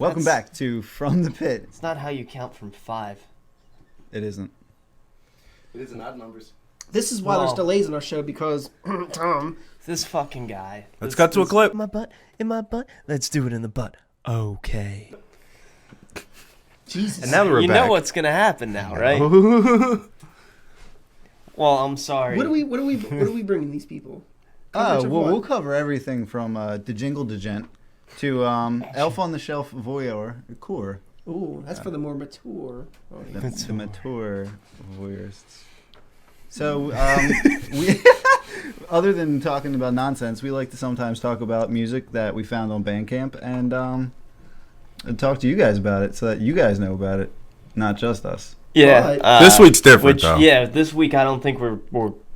Welcome back to From the Pit. It's not how you count from 5. It isn't. It is in odd numbers. This is why there's delays in our show because Tom. This fucking guy. Let's cut to a clip. In my butt. Let's do it in the butt. Okay. Jesus. And now we're you back. know what's gonna happen now, right? Well, I'm sorry. What are we bringing these people? We'll cover everything from the Jingle Degent to Elf on the Shelf Voyeur. Core. Ooh, that's for the more mature. The mature voyeurists. So, we, other than talking about nonsense, we like to sometimes talk about music that we found on Bandcamp and talk to you guys about it so that you guys know about it, not just us. Yeah. This week's different, though. Yeah, this week I don't think we're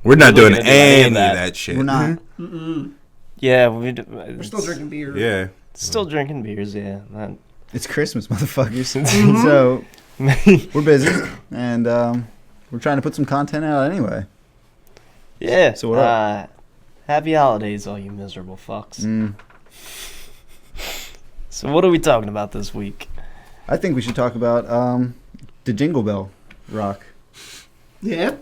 not doing gonna do any of that shit. We're not. Yeah, We're still drinking beer. Yeah. Still drinking beers, yeah. It's Christmas, motherfuckers. So, we're busy, and we're trying to put some content out anyway. Yeah. So what up? Happy holidays, all you miserable fucks. So what are we talking about this week? I think we should talk about the Jingle Bell rock. Yeah?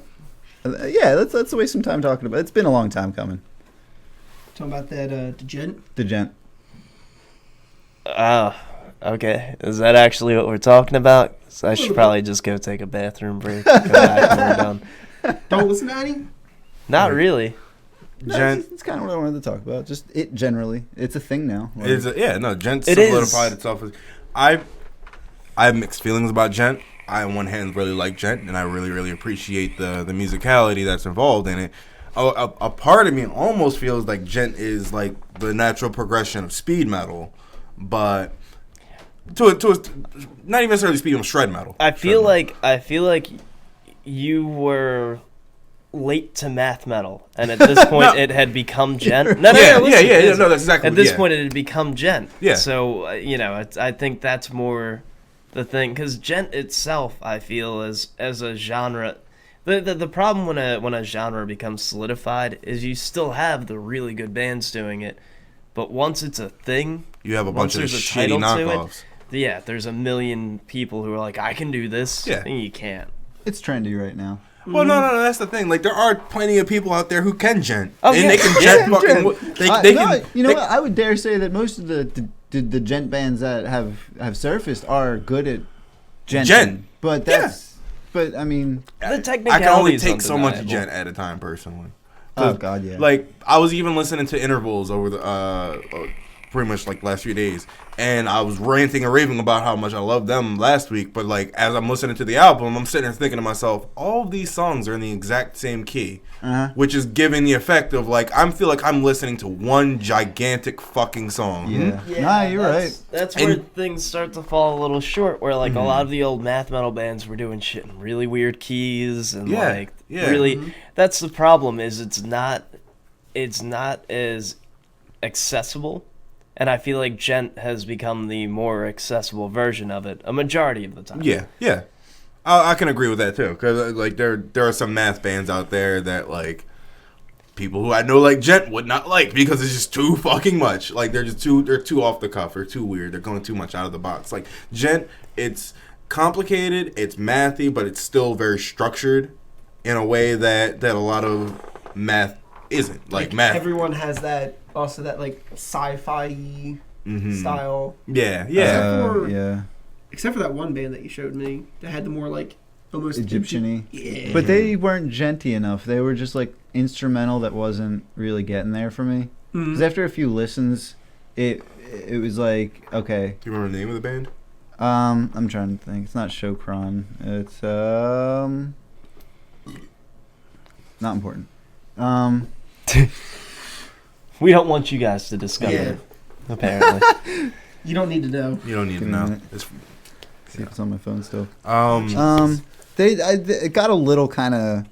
Yeah, let's waste some time talking about it. It's been a long time coming. Talking about that Degent. Degent. Okay. Is that actually what we're talking about? So I should probably just go take a bathroom break. Come back when we're done. Don't listen to any? Not really. No, it's kind of what I wanted to talk about. Just it generally. It's a thing now. Like, Gent It solidified is. itself. I have mixed feelings about Gent. I, on one hand, really like Gent, and I really, really appreciate the musicality that's involved in it. A part of me almost feels like Gent is like the natural progression of speed metal, but to not even necessarily speed metal, shred metal. I feel like you were late to math metal, and at this point it had become gent. No, Yeah, no, that's exactly. At this point it had become gent. Yeah. So I think that's more the thing, because gent itself, I feel, as a genre. The problem when a genre becomes solidified is you still have the really good bands doing it, but once it's a thing, you have a bunch of there's a shitty title to knockoffs. it, yeah, there's a million people who are like, I can do this, and you can't. it's trendy right now. Well, no, that's the thing. Like, there are plenty of people out there who can gent, Oh, and yeah. they can gent fucking. They can. You know what? I would dare say that most of the gent bands that have surfaced are good at genting. But that's. But I mean, The technicality I can only is take so much undeniable. gent at a time, personally. oh god, yeah. Like, I was even listening to intervals over the pretty much like last few days, and I was ranting and raving about how much I loved them last week. But like, as I'm listening to the album, I'm sitting there thinking to myself, all of these songs are in the exact same key, which is giving the effect of like I feel like I'm listening to one gigantic fucking song. Yeah. Nah, you're right. That's where things start to fall a little short, where like a lot of the old math metal bands were doing shit in really weird keys and really that's the problem, is it's not as accessible, and I feel like gent has become the more accessible version of it a majority of the time. Yeah. I can agree with that too, because like there are some math bands out there that like people who I know like gent would not like because it's just too fucking much. Like they're too off the cuff or too weird. They're going too much out of the box. Like gent, it's complicated, it's mathy, but it's still very structured in a way that a lot of math isn't. Like math, Everyone has that, also that like sci-fi style. Yeah. Except for that one band that you showed me that had the more like almost Egyptian-y. Yeah. But they weren't genty enough. They were just like instrumental that wasn't really getting there for me. Because after a few listens, it was like, okay. Do you remember the name of the band? I'm trying to think. It's not Shokran. It's not important. We don't want you guys to discover it, apparently. You don't need to know. You don't need to Give me a know. minute. See if it's on my phone still. It got a little kind of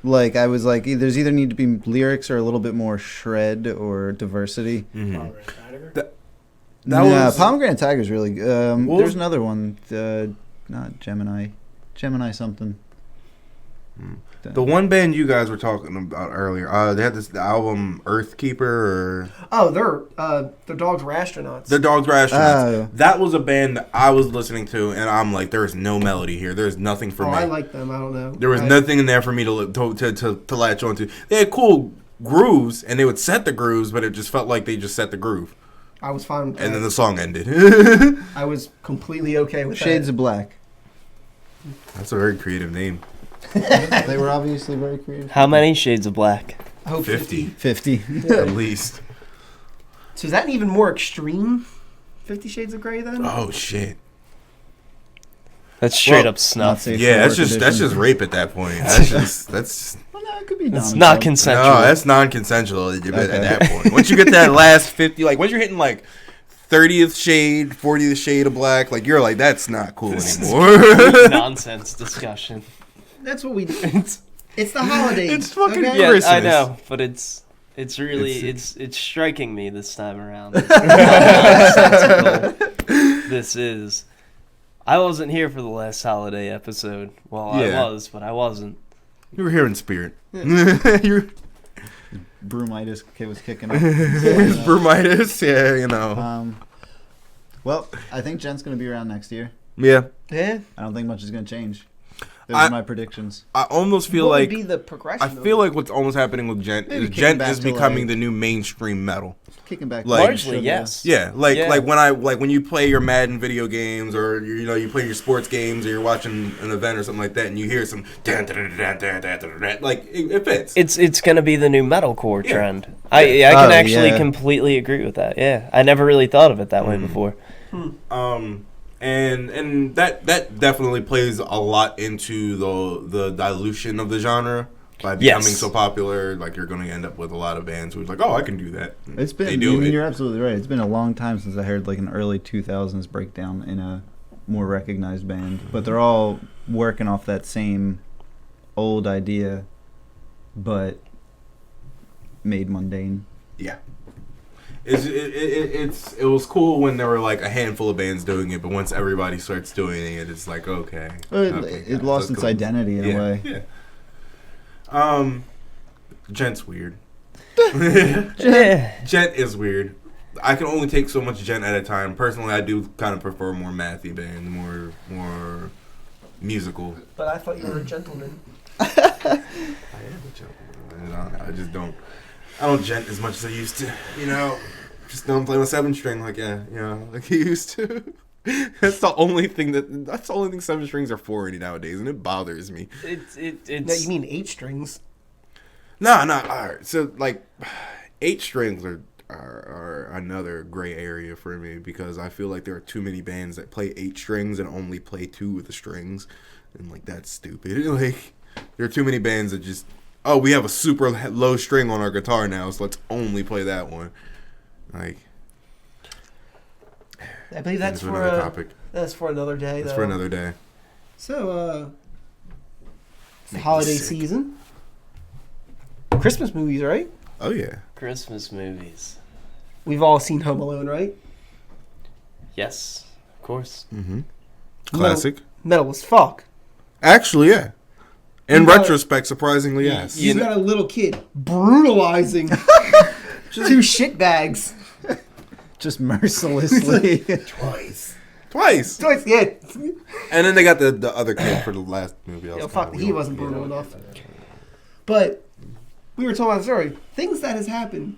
like, I was like, there's either need to be lyrics or a little bit more shred or diversity. Pomegranate Tiger's really there's another one, not Gemini something. The one band you guys were talking about earlier, they had this album Earthkeeper or Oh, their dogs were astronauts. The Dogs Were Astronauts. Oh. That was a band that I was listening to, and I'm like, there's no melody here. There's nothing for me. I like them. I don't know. There was nothing in there for me to latch onto. They had cool grooves, and they would set the grooves, but it just felt like they just set the groove. I was fine with that. And then the song ended. I was completely okay with Shades that. of Black. That's a very creative name. They were obviously very creative. How many shades of black? I hope 50. 50. At least. So is that an even more extreme 50 Shades of Grey then? Oh, shit. That's straight Well, up snuff. safe Yeah, for that's work just edition. rape at that point. That's Well, no, it could be It's non-consent. not consensual. no, that's non-consensual at Okay. that point. Once you get that last 50, like once you're hitting like 30th shade, 40th shade of black, like you're like, that's not cool anymore. Nonsense discussion. That's what we do. It's the holidays. It's fucking okay? Yeah, Christmas. I know, but it's really it's striking me this time around. How nonsensical this is. I wasn't here for the last holiday episode. Well, Yeah. I was, but I wasn't. You were here in spirit. You're Broomitis was kicking up. Brumitis, yeah, you know. Well, I think Jen's going to be around next year. Yeah. Yeah. I don't think much is going to change. Those I- are my predictions. I almost feel What like would be the progression? I feel like what's almost happening with Gent Maybe is kicking Gent back is to, becoming like- the new mainstream metal. Kicking back. Like- Largely, yes. Yeah, like Yeah. when you play your Madden video games or you play your sports games or you're watching an event or something like that and you hear some like it fits. It's gonna be the new metalcore Yeah. trend. I can Oh, actually yeah. completely agree with that. Yeah, I never really thought of it that way before. And that definitely plays a lot into the dilution of the genre by becoming Yes. so popular. Like you're going to end up with a lot of bands who's like, oh, I can do that. It's been. They do it. You're absolutely right. It's been a long time since I heard like an early 2000s breakdown in a more recognized band, but they're all working off that same old idea, but made mundane. Yeah. It was cool when there were like a handful of bands doing it, but once everybody starts doing it, it's like okay. It lost its identity in a way. Yeah. Gent's weird. Yeah. Gent is weird. I can only take so much Gent at a time. Personally, I do kind of prefer more mathy band, more musical. But I thought you were a gentleman. I am a gentleman. I just don't. I don't gent as much as I used to. Just don't play my 7-string like like I used to. That's the only thing 7 strings are for nowadays, and it bothers me. It's No, you mean 8 strings? No. All right. So like, 8 strings are another gray area for me because I feel like there are too many bands that play 8 strings and only play 2 of the strings, and like that's stupid. Like there are too many bands that just we have a super low string on our guitar now, so let's only play that one. Like I believe that's for another topic. That's for another day. That's though. for another day. So, it's the Make me holiday sick. season. Christmas movies, right? Oh yeah. Christmas movies. We've all seen Home Alone, right? Yes, of course. Mm-hmm. Classic. Metal as fuck. Actually, yeah. In You got- retrospect, surprisingly, yes. You got a little kid brutalizing 2 shitbags. Just mercilessly. Twice. Twice, yeah. And then they got the other kid for the last movie. Yo, fuck, he wasn't brutal enough. But we were talking about this earlier. Things that has happened.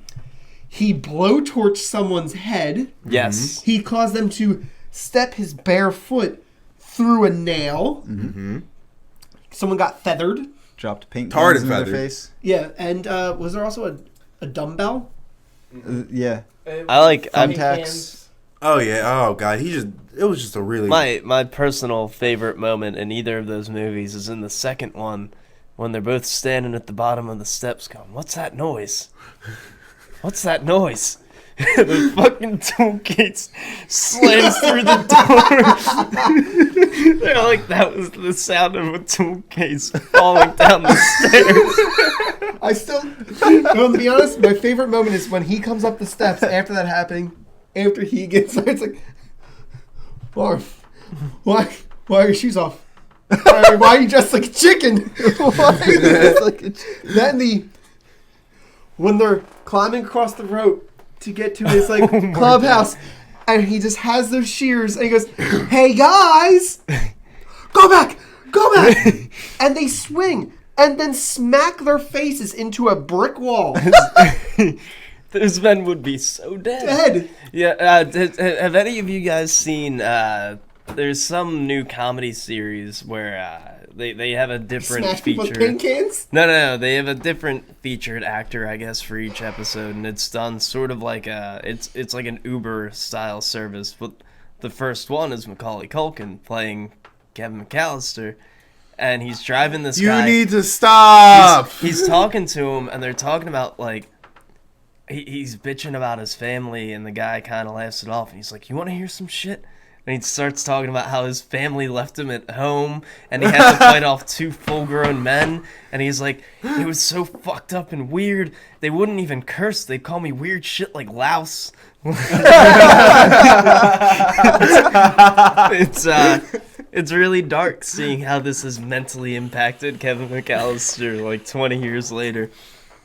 He blowtorched someone's head. Yes. He caused them to step his bare foot through a nail. Mm-hmm. Someone got feathered. Dropped paint Tarred cans and in their feathered. face. Yeah, and was there also a dumbbell? Yeah. I like. Thumbtacks. Oh yeah. Oh god. It was just a really. My personal favorite moment in either of those movies is in the second one when they're both standing at the bottom of the steps going, "What's that noise? What's that noise?" The fucking toolcase slams through the door. They're like, that was the sound of a toolcase falling down the stairs. I still, well, to be honest, my favorite moment is when he comes up the steps after that happening. After he gets there, it's like, why are your shoes off? Why are you dressed like a chicken? Why are you dressed like a chicken? That and when they're climbing across the rope to get to his clubhouse, and he just has those shears, and he goes, "Hey guys, go back, and they swing and then smack their faces into a brick wall. Those men would be so dead. Yeah. Have any of you guys seen? There's some new comedy series where they have a different Smash feature. people with paint cans? No. They have a different featured actor, I guess, for each episode, and it's done sort of like it's like an Uber style service. But the first one is Macaulay Culkin playing Kevin McAllister, and he's driving this guy. You need to stop. He's talking to him, and they're talking about he's bitching about his family, and the guy kind of laughs it off, and he's like, "You want to hear some shit?" And he starts talking about how his family left him at home, and he had to fight off 2 full-grown men. And he's like, "It was so fucked up and weird. They wouldn't even curse. They'd call me weird shit like louse." It's really dark seeing how this has mentally impacted Kevin McAllister 20 years later.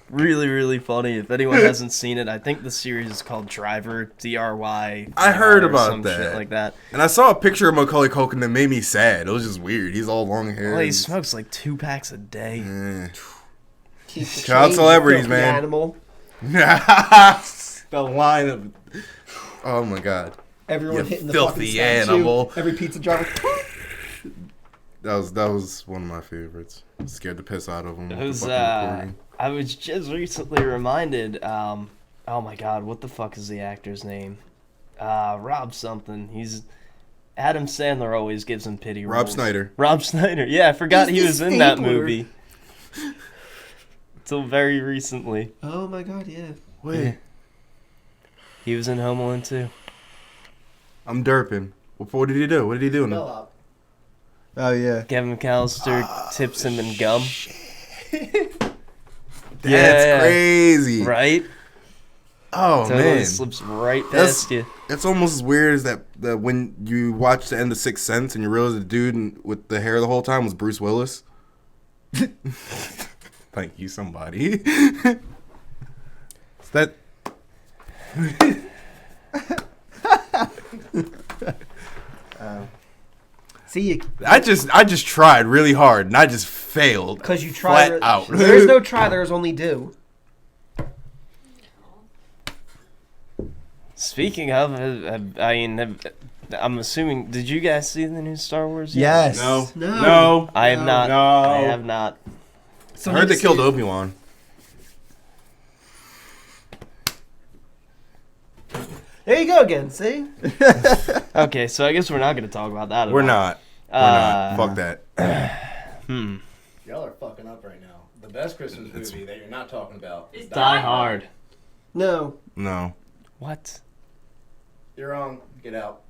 Really, really funny. If anyone hasn't seen it, I think the series is called Driver, DRY. I heard about some that. Shit like that. And I saw a picture of Macaulay Culkin that made me sad. It was just weird. He's all long hair. Well, he smokes 2 packs a day. Shout out celebrities, man. Animal. The line of... Oh, my God. Everyone You hitting the filthy fucking statue. animal. Every pizza driver. That was one of my favorites. Scared the piss out of him. It was, I was just recently reminded, oh my God, what the fuck is the actor's name? Rob something. Adam Sandler always gives him pity roles. Rob Schneider. Rob Schneider. Yeah, I forgot He's he the was in that stapler. movie. Until very recently. Oh my God, yeah. Wait. Yeah. He was in Home Alone too. I'm derping. What did he do? What did he do? Fell out. Oh yeah. Kevin McAllister tips him in gum. That's crazy. Right? Oh, Totally man. slips right past you. It's almost as weird as that when you watch the end of Sixth Sense and you realize the dude with the hair the whole time was Bruce Willis. Thank you, somebody. Is that... See, I just tried really hard and I just failed. because you try. Flat out. There's no try. There's only do. Speaking of, I'm assuming, did you guys see the new Star Wars yet? Yes. No. I have not. No. I have not. I heard they killed Obi-Wan. There you go again. See. Okay, so I guess we're not going to talk about that at We're all. not. Fuck that. Y'all are fucking up right now. The best Christmas movie that you're not talking about is Die Hard. No. No. What? You're wrong. Get out.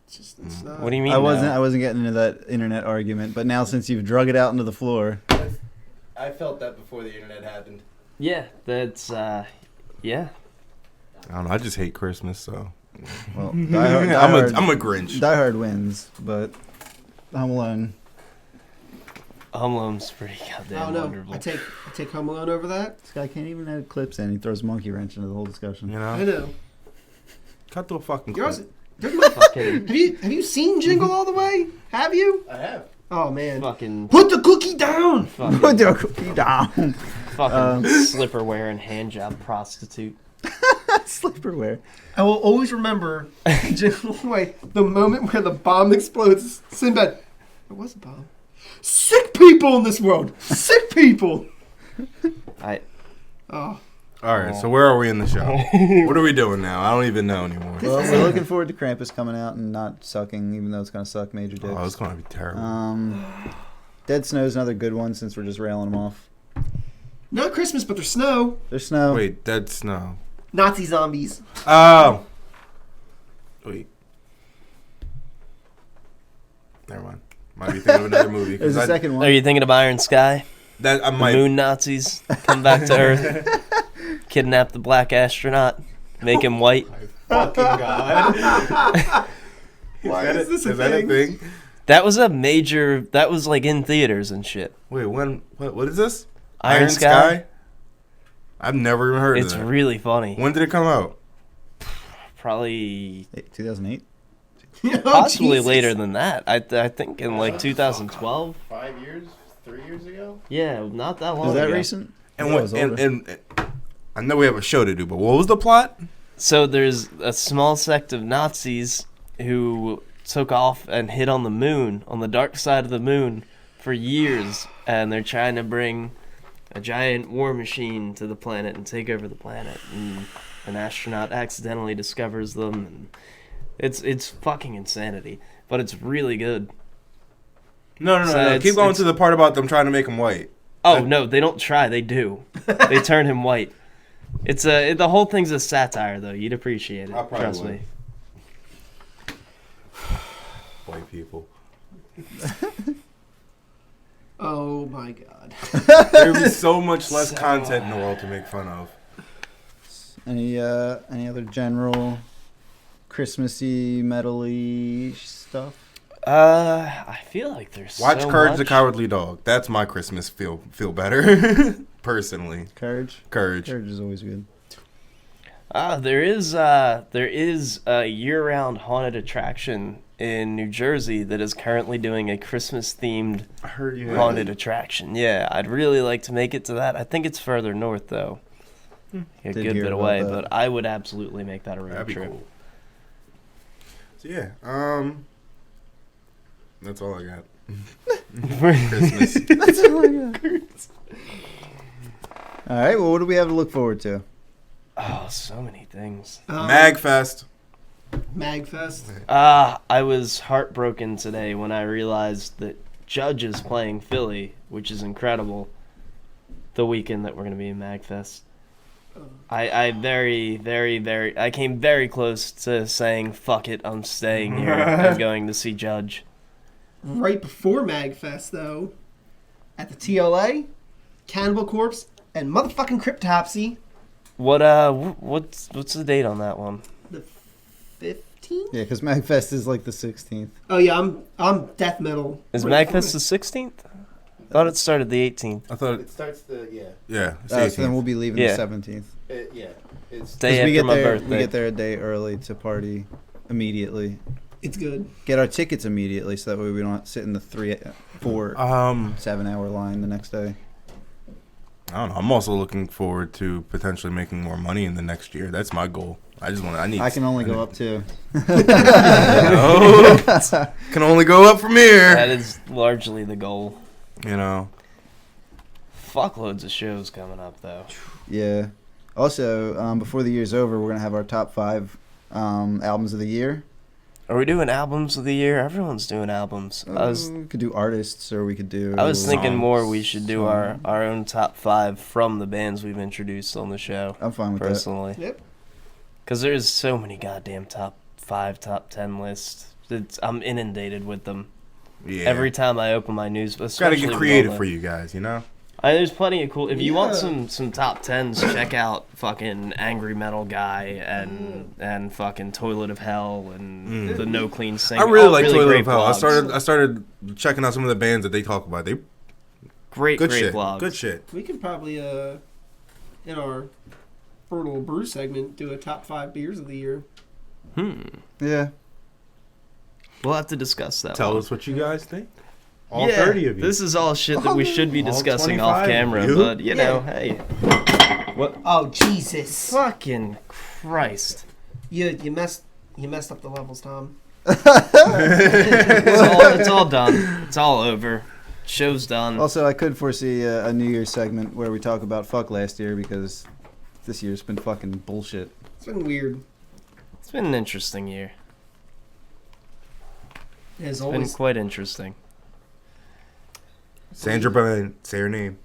It's not. What do you mean? I wasn't no? getting into that internet argument, but now since you've drug it out into the floor, I felt that before the internet happened. Yeah, that's, yeah. I don't know. I just hate Christmas, so. well, Die Hard, I'm a Grinch. Die Hard wins, but Home Alone. Home Alone's pretty I goddamn don't know. wonderful. I take Home Alone over that. This guy can't even edit clips in. He throws a monkey wrench into the whole discussion. You I know? know. Cut to a fucking You're clip. also, there's my Fucking, have you seen Jingle All the Way? Have you? I have. Oh man. fucking, Put the cookie down. fucking, Put your cookie down. slipper wearing hand job prostitute. Slipperware. I will always remember Jingle All the Way. The moment where the bomb explodes. Sinbad. There was a bomb. Sick people in this world. Sick people. Oh. All right, so where are we in the show? What are we doing now? I don't even know anymore. Well, we're looking forward to Krampus coming out and not sucking, even though it's gonna suck major dicks. Oh, it's going to be terrible. Dead Snow's another good one since we're just railing them off. Not Christmas, but there's snow. There's snow. Wait, Dead Snow. Nazi zombies. Oh. Wait. Never mind. Might be thinking of another movie. There's a second Are one. you thinking of Iron Sky? That I The might. moon Nazis come back to Earth, kidnap the black astronaut, make him white. Fucking God. Why is this a Is that a thing? thing? That was a major. That was like in theaters and shit. Wait, when? What is this? Iron Sky? I've never even heard of It's that. really funny. When did it come out? Probably 2008. possibly Jesus. later than that. I think in like 2012. 5 years, 3 years ago. Yeah, not that long Was that ago. recent? And Yeah, it what? was older. And I know we have a show to do, but what was the plot? So there's a small sect of Nazis who took off and hid on the moon, on the dark side of the moon, for years, and they're trying to bring a giant war machine to the planet and take over the planet. And an astronaut accidentally discovers them, and it's fucking insanity, but it's really good. No. So Keep going it's- to the part about them trying to make him white. Oh no, they don't try. They do. They turn him white. The whole thing's a satire, though. You'd appreciate it. I probably Trust would. me. White people. Oh my god. There would be so much less content in the world to make fun of. Any other general Christmassy, metal-y stuff? I feel like there's Watch so Courage much. the Cowardly Dog. That's my Christmas feel better. Personally. Courage. Courage. Courage is always good. There is a year-round haunted attraction in New Jersey that is currently doing a Christmas-themed I heard you. haunted attraction. Yeah, I'd really like to make it to that. I think it's further north though, a Did good hear bit about away. that. But I would absolutely make that a road That'd be trip. cool. So yeah, that's all I got. Christmas. That's all I got. All right. Well, what do we have to look forward to? Oh, so many things. Magfest. Magfest. I was heartbroken today when I realized that Judge is playing Philly, which is incredible. The weekend that we're gonna be in Magfest. I came very close to saying fuck it, I'm staying here. I'm going to see Judge. Right before Magfest, though, at the TLA, Cannibal Corpse, and motherfucking Cryptopsy, What's the date on that one? the 15th. Yeah, because Magfest is like the 16th. Oh yeah, I'm death metal. Is Right Magfest the 16th? Thought it started the 18th. I thought. It starts Yeah. It's So then 18th. we'll be leaving Yeah. the 17th. yeah. It's Day we after get my there, birthday. we get there a day early to party immediately. It's good. Get our tickets immediately, so that way we don't sit in the 4, 7-hour line the next day. I don't know. I'm also looking forward to potentially making more money in the next year. That's my goal. I I can only go up to. Can only go up from here. That is largely the goal. You know. Fuckloads of shows coming up though. Yeah. Also, before the year's over, we're gonna have our top 5 albums of the year. Are we doing albums of the year? Everyone's doing albums. We could do artists, or we could do. I was thinking songs. more we should do Songs. our own top 5 from the bands we've introduced on the show. I'm fine with Personally. Yep. Because there's so many goddamn top 5, top 10 lists. I'm inundated with them. Yeah. Every time I open my news, Gotta especially get with creative all for the- you guys, you know? There's plenty of cool. If you want Yeah. some top 10s, check out fucking Angry Metal Guy and fucking Toilet of Hell and the No Clean Sing. I really All like Toilet great of Hell. blogs. I started checking out some of the bands that they talk about. They Great good shit. blogs. Good shit. We could probably in our Fertile Brew segment do a top 5 beers of the year. that. Yeah. We'll have to discuss that. Tell one. us what you guys think. All Yeah, 30 of you. This is all shit that we should be All discussing 25 off camera, of you? but you know, Yeah. hey, Oh Jesus! fucking Christ! You messed up the levels, Tom. It's all done. It's all over. Show's done. Also, I could foresee a New Year's segment where we talk about fuck last year, because this year's been fucking bullshit. It's been weird, It's been an interesting year. as It's been always. quite interesting. Sandra Byrne, say her name.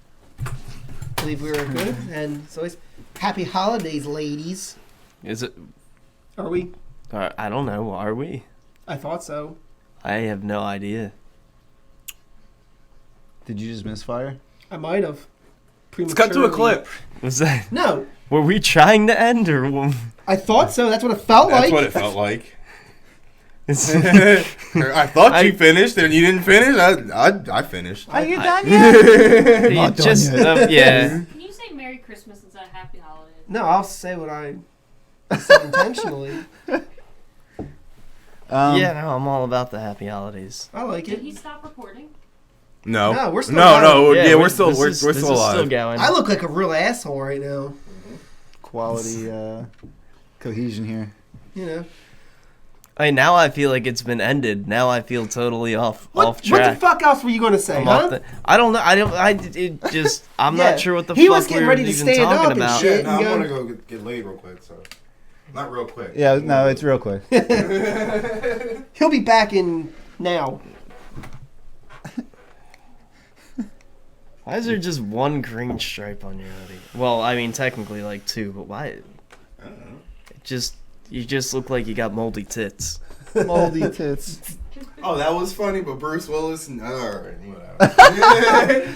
Believe we were good, and it's always happy holidays, ladies. Is it? Are we? I don't know. Are we? I thought so. I have no idea. Did you just misfire? I might have. Let's cut to a clip. Was that? No, Were we trying to end or? I thought so. That's what it felt That's like. what it felt like. I thought you finished, and you didn't finish. I finished. Are you done yet? You Not done just yet. yeah. Can you say Merry Christmas instead of Happy Holidays? No, I'll say what I said intentionally. Yeah, no, I'm all about the happy holidays. I like Did it. he stop recording? No, No, we're still no. going. Yeah, we're still this is alive. Still going. I look like a real asshole right now. Quality cohesion here. You know. I mean, now I feel like it's been ended. Now I feel totally off What track. the fuck else were you going to say, I'm huh? off the, I don't know. I'm Yeah. not sure what the He fuck was getting we were ready to even stand up talking and about. shit. I'm Yeah. gonna go get laid real quick. So, not real quick. Yeah, no, it's real quick. He'll be back in now. Why is there just one green stripe on your hoodie? Well, I mean, technically like two, but why? I don't know. You just look like you got moldy tits. Moldy tits. Oh, that was funny, but Bruce Willis. All right, whatever.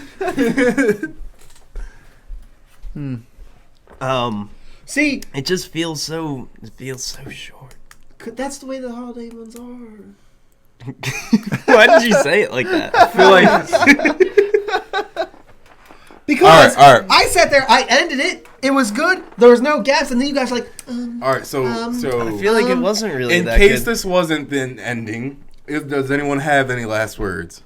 See, It just feels so. It feels so short. that's the way the holiday ones are. Why did you say it like that? I feel like Because All right. I sat there, I ended it. It was good. There was no gaps, and then you guys were like, All right, so I feel like it wasn't really in that case good. this wasn't the ending, does anyone have any last words?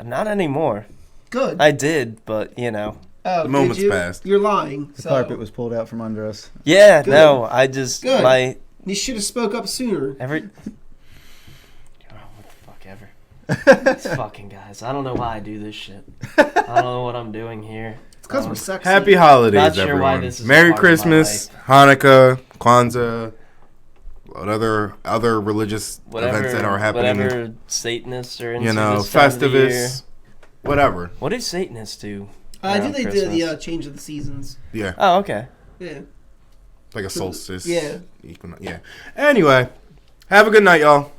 Not anymore. good. I did, but you know. Oh, The moment's did you? passed. You're lying. The carpet was pulled out from under us. Yeah, Good. no, I just Good. You should have spoke up sooner. every. Oh, what the fuck ever. These fucking guys. I don't know why I do this shit. I don't know what I'm doing here. It's because we're sexy. Happy holidays, Not sure everyone. why this is a Merry part of my Christmas, Hanukkah, Kwanzaa, what other religious events that are happening. Whatever Satanists are into You know, this time of the year. Festivus, whatever. What do Satanists do? I do around they do Christmas? the change of the seasons. Yeah, Oh, okay. Yeah. like a solstice. Yeah. Yeah. Anyway, have a good night, y'all.